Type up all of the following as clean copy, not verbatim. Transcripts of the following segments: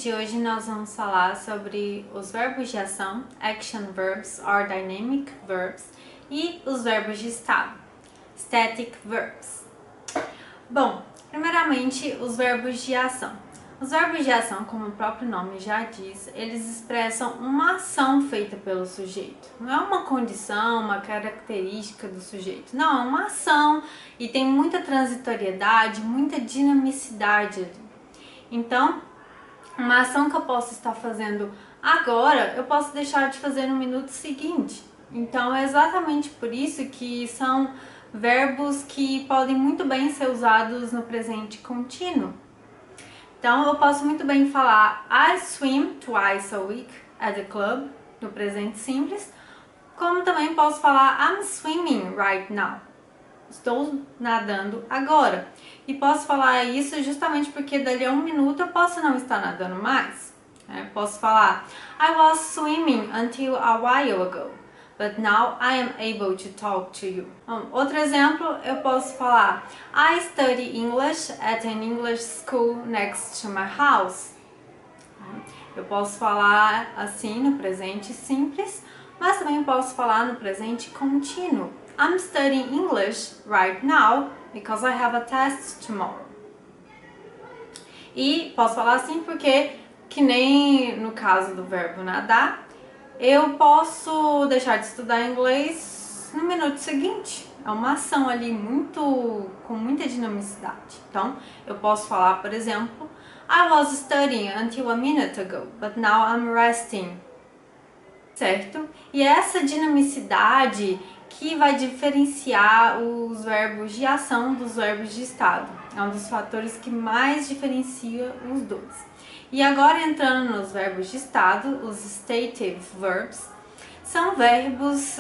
de hoje nós vamos falar sobre os verbos de ação, action verbs or dynamic verbs, e os verbos de estado, static verbs. Bom, primeiramente os verbos de ação. Os verbos de ação, como o próprio nome já diz, eles expressam uma ação feita pelo sujeito. Não é uma condição, uma característica do sujeito. Não, é uma ação e tem muita transitoriedade, muita dinamicidade ali. Então, uma ação que eu posso estar fazendo agora, eu posso deixar de fazer no minuto seguinte. Então, é exatamente por isso que são verbos que podem muito bem ser usados no presente contínuo. Então, eu posso muito bem falar I swim twice a week at the club, no presente simples, como também posso falar I'm swimming right now. Estou nadando agora. E posso falar isso justamente porque dali a um minuto eu posso não estar nadando mais. Posso falar I was swimming until a while ago, but now I am able to talk to you. Outro exemplo, eu posso falar I study English at an English school next to my house. Eu posso falar assim no presente simples, mas também posso falar no presente contínuo. I'm studying English right now because I have a test tomorrow. E posso falar assim porque, que nem no caso do verbo nadar, eu posso deixar de estudar inglês no minuto seguinte. É uma ação ali com muita dinamicidade. Então, eu posso falar, por exemplo, I was studying until a minute ago, but now I'm resting. Certo? E essa dinamicidade que vai diferenciar os verbos de ação dos verbos de estado. É um dos fatores que mais diferencia os dois. E agora entrando nos verbos de estado, os stative verbs, são verbos,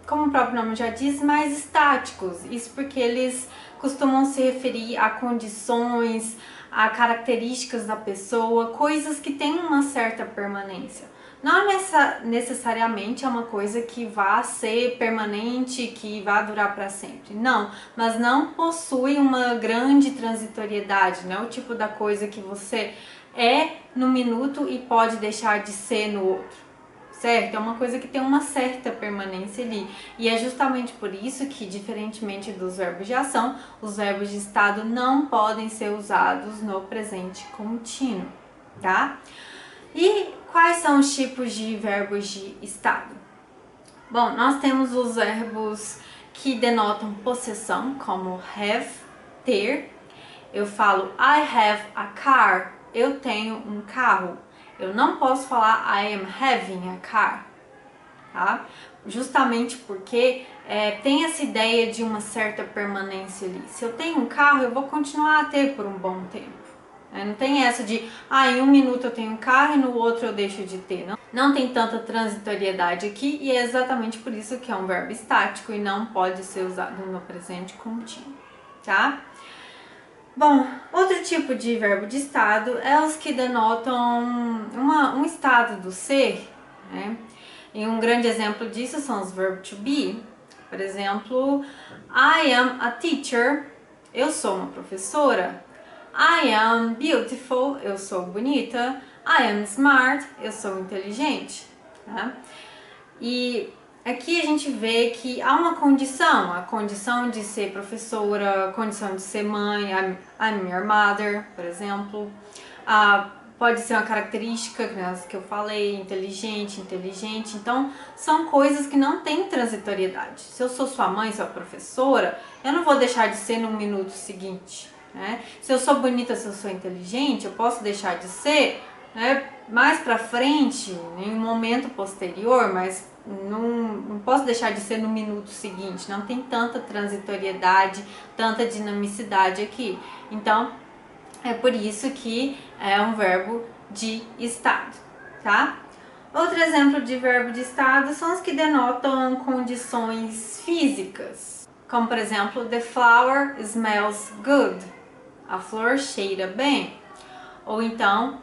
como o próprio nome já diz, mais estáticos. Isso porque eles costumam se referir a condições, a características da pessoa, coisas que têm uma certa permanência. Não necessariamente é uma coisa que vá ser permanente, que vá durar para sempre. Não, mas não possui uma grande transitoriedade, não é o tipo da coisa que você é no minuto e pode deixar de ser no outro, certo? É uma coisa que tem uma certa permanência ali. E é justamente por isso que, diferentemente dos verbos de ação, os verbos de estado não podem ser usados no presente contínuo, tá? E quais são os tipos de verbos de estado? Bom, nós temos os verbos que denotam possessão, como have, ter. Eu falo I have a car, eu tenho um carro. Eu não posso falar I am having a car, tá? Justamente porque tem essa ideia de uma certa permanência ali. Se eu tenho um carro, eu vou continuar a ter por um bom tempo. Não tem essa de, em um minuto eu tenho um carro e no outro eu deixo de ter. Não tem tanta transitoriedade aqui e é exatamente por isso que é um verbo estático e não pode ser usado no presente contínuo, tá? Bom, outro tipo de verbo de estado é os que denotam um estado do ser, né? E um grande exemplo disso são os verbos to be. Por exemplo, I am a teacher, eu sou uma professora. I am beautiful, eu sou bonita. I am smart, eu sou inteligente. Tá? E aqui a gente vê que há uma condição, a condição de ser professora, a condição de ser mãe, I'm your mother, por exemplo. Pode ser uma característica que eu falei, inteligente, inteligente. Então, são coisas que não têm transitoriedade. Se eu sou sua mãe, sua professora, eu não vou deixar de ser no minuto seguinte. Se eu sou bonita, se eu sou inteligente, eu posso deixar de ser mais pra frente, em um momento posterior, mas não posso deixar de ser no minuto seguinte. Não tem tanta transitoriedade, tanta dinamicidade aqui. Então, é por isso que é um verbo de estado, tá? Outro exemplo de verbo de estado são os que denotam condições físicas. Como, por exemplo, the flower smells good. A flor cheira bem. Ou então,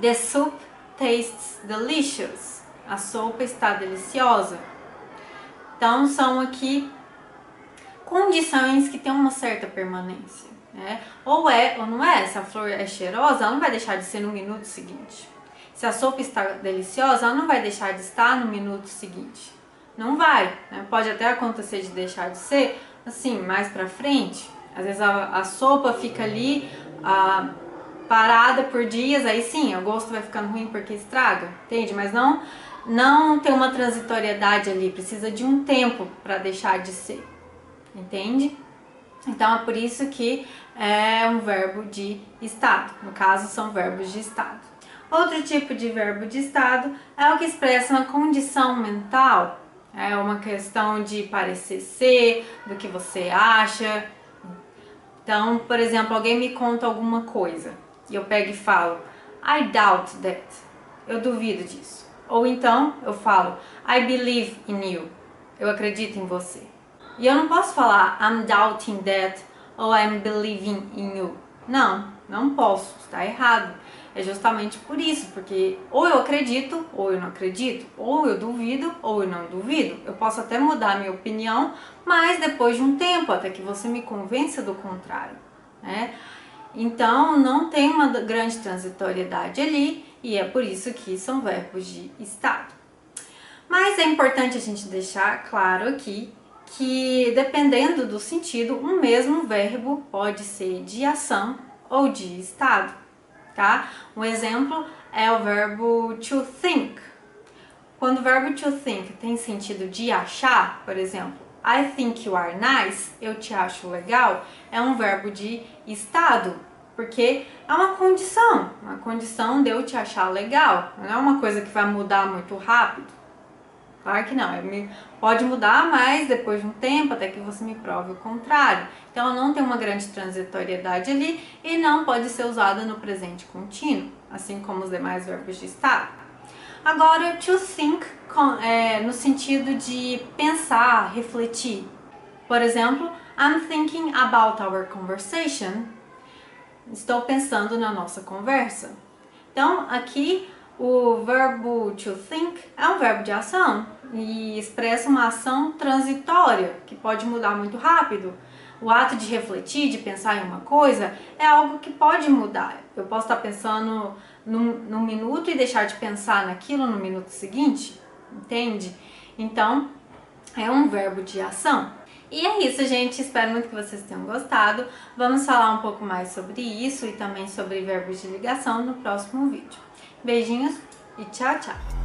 the soup tastes delicious. A sopa está deliciosa. Então, são aqui condições que têm uma certa permanência. né? Ou é ou não é. Se a flor é cheirosa, ela não vai deixar de ser no minuto seguinte. Se a sopa está deliciosa, ela não vai deixar de estar no minuto seguinte. Não vai, né? Pode até acontecer de deixar de ser, assim, mais pra frente. Às vezes a sopa fica ali parada por dias, aí sim, o gosto vai ficando ruim porque estraga, entende? Mas não tem uma transitoriedade ali, precisa de um tempo para deixar de ser, entende? Então é por isso que é um verbo de estado, no caso são verbos de estado. Outro tipo de verbo de estado é o que expressa uma condição mental, é uma questão de parecer ser, do que você acha. Então, por exemplo, alguém me conta alguma coisa e eu pego e falo I doubt that, eu duvido disso. Ou então eu falo I believe in you, eu acredito em você. E eu não posso falar I'm doubting that ou I'm believing in you. Não posso, está errado. É justamente por isso, porque ou eu acredito ou eu não acredito, ou eu duvido ou eu não duvido. Eu posso até mudar a minha opinião, mas depois de um tempo, até que você me convença do contrário, né? Então não tem uma grande transitoriedade ali e é por isso que são verbos de estado. Mas é importante a gente deixar claro aqui que dependendo do sentido, um mesmo verbo pode ser de ação ou de estado, tá? Um exemplo é o verbo to think. Quando o verbo to think tem sentido de achar, por exemplo, I think you are nice, eu te acho legal, é um verbo de estado, porque é uma condição de eu te achar legal, não é uma coisa que vai mudar muito rápido. Claro que não, pode mudar, mas depois de um tempo, até que você me prove o contrário. Então, ela não tem uma grande transitoriedade ali e não pode ser usada no presente contínuo, assim como os demais verbos de estado. Agora, to think, no sentido de pensar, refletir. Por exemplo, I'm thinking about our conversation. Estou pensando na nossa conversa. Então, aqui o verbo to think é um verbo de ação e expressa uma ação transitória que pode mudar muito rápido. O ato de refletir, de pensar em uma coisa, é algo que pode mudar. Eu posso estar pensando num minuto e deixar de pensar naquilo no minuto seguinte, entende? Então, é um verbo de ação. E é isso, gente. Espero muito que vocês tenham gostado. Vamos falar um pouco mais sobre isso e também sobre verbos de ligação no próximo vídeo. Beijinhos e tchau, tchau!